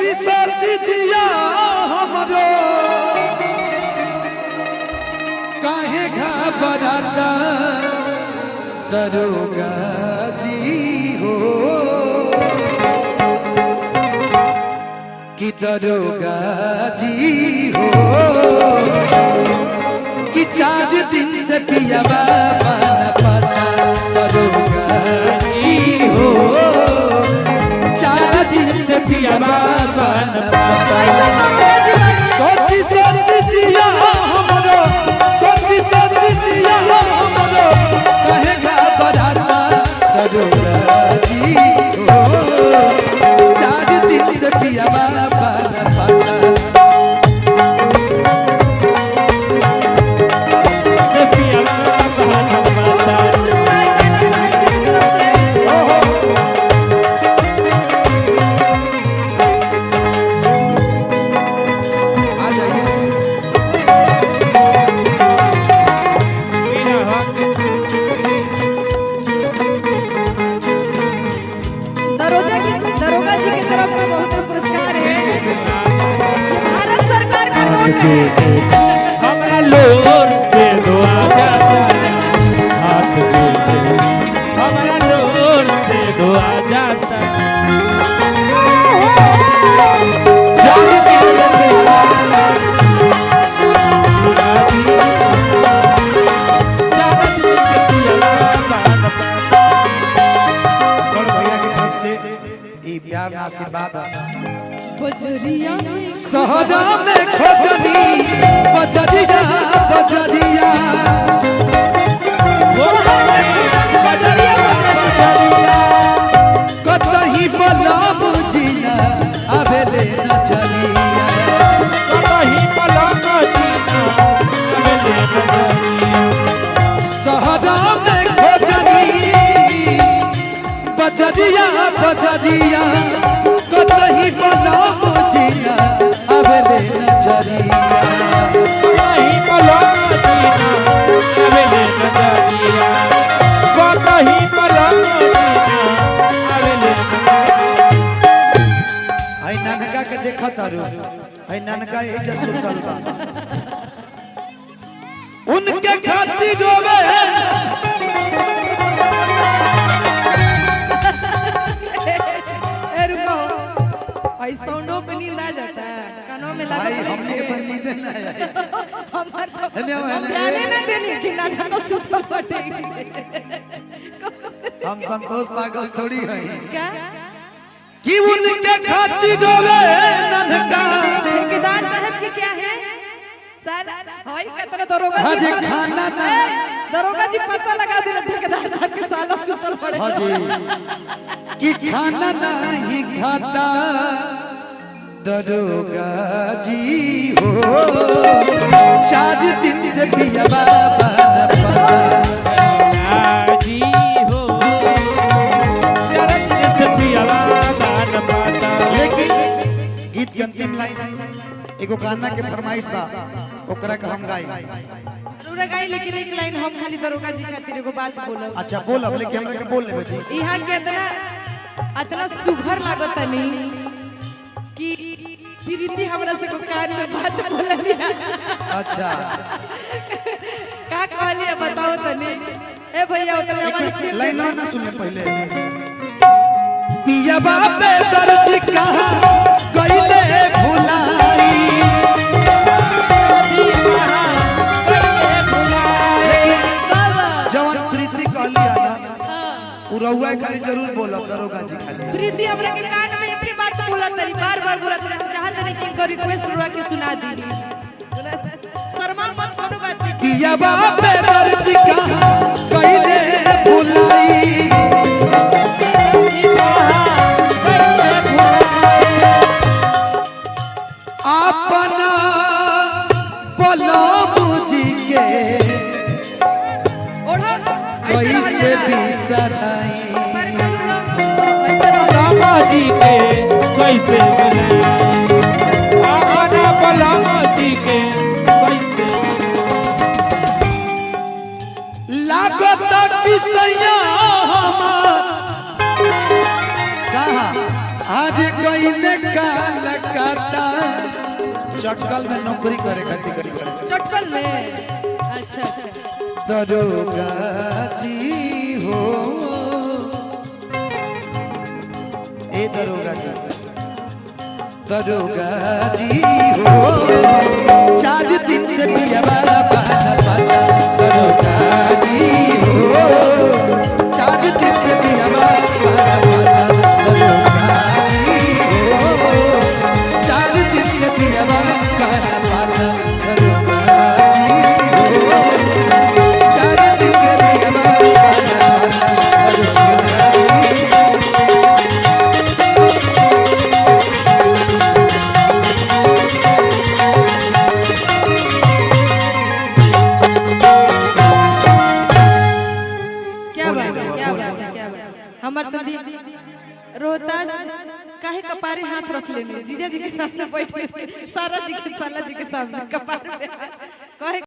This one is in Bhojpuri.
सोची सोची जिया हमरो काहे घबराता दरोगा जी हो कि दरोगा जी हो कि 4 दिन से पिया बाबा न पता दरोगा जी हो 4 दिन से पिया बाबा न पता सोची सोची जिया हमरो सोची सोची जिया हमरो कहे घबराता दरोगा जी हो 4 दिन से पिया बाबा न पता दरोगा जी की तरफ से बहुत पुरस्कार है। भारत सरकार का नोट है। हमरा लोर दे दो आजा हाथ दे हमरा लोर दे दो आजा आशीर्वाद बजरिया सहरा में खोजनी बजरिया बजरिया कतही बलम जीना आवेले नजरिया कतही बलम जीना आवेले नजरिया सहरा में खोजनी बजरिया बजरिया कतही बलम जीना आवेले नजरिया कतही बलम जीना आवेले नजरिया कतही बलम जीना आवेले आई नानका के देखा तारू आई नानका एजा सुतल बा उनके खातिर रोवे साउंडों पे नींद आ जाता है कानों में लगा भाई हमने के पर नींद ना आए हमार तो धन्यवाद जाने ना देने कि ना तो सुसु फटेगी हम संतोष पागल थोड़ी है क्या कि उनके खातिर रोवे नानका ठेकेदार साहब की क्या है सर हाय कितना दरोगा हां जी खाना ना दरोगा जी पता लगा दे ठेकेदार साहब के साला सुतल पड़े हां जी कि खाना नहीं खाता दरोगा जी हो 4 दिन से पिया बाबा न पता जी हो 4 दिन से पिया बाबा न पता लेकिन गीत के अंतिम लाइन एगो गाना के फरमाइश बा ओकरा के हम गाई पूरा गाई लेकिन एक लाइन हम खाली दरोगा जी खातिर एगो बात बोलब अच्छा बोलब लेकिन हमरा के बोल लेबे जी यहां के इतना सुघर लागत नहीं कि प्रीति हमरा से को कान में बात बोलली अच्छा का कहलिए बताओ तनी ए भैया उतना हमारी स्किल लाइन ना सुने पहले पिया बाबे दर्द कहां गइले भुलाई जवान प्रीति कहली आना उरौआ खाली जरूर बोलब दरोगा जी खाली प्रीति हमरा के कान में एक बात बोलत तरी बार-बार बोलत तरी हम चाहत नहीं कि इनको रिक्वेस्ट रुआ के सुना दी शर्मा मत कोनो बात पिया बाबे दर्द कहां गइले भुलाई अपना बलम जी के ओढ़ा कैसे बिसराई रामा जी के कैसे अपना बलमा जी के कैसे लागत किसैया आज गईले कलकत्ता चटकल में नौकरी करे खातिर करी करे चटकल में अच्छा अच्छा दरोगा जी हो ए दरोगा जी हो 4 दिन से पिया वाला पाना पाता दरोगा जी हो 4 दिन से पिया वाला पाना पाता दरोगा जी हो 4 दिन से पिया वाला पाना पाता दरोगा जी हो 4 दिन से पिया वाला पाना पाता दरोगा जी हमर तो रोहतास काहे कपारे हाथ रख लेने जीजा जी के सामने बैठ सारा जी के साला जी के सामने कपारे पे हाथ काहे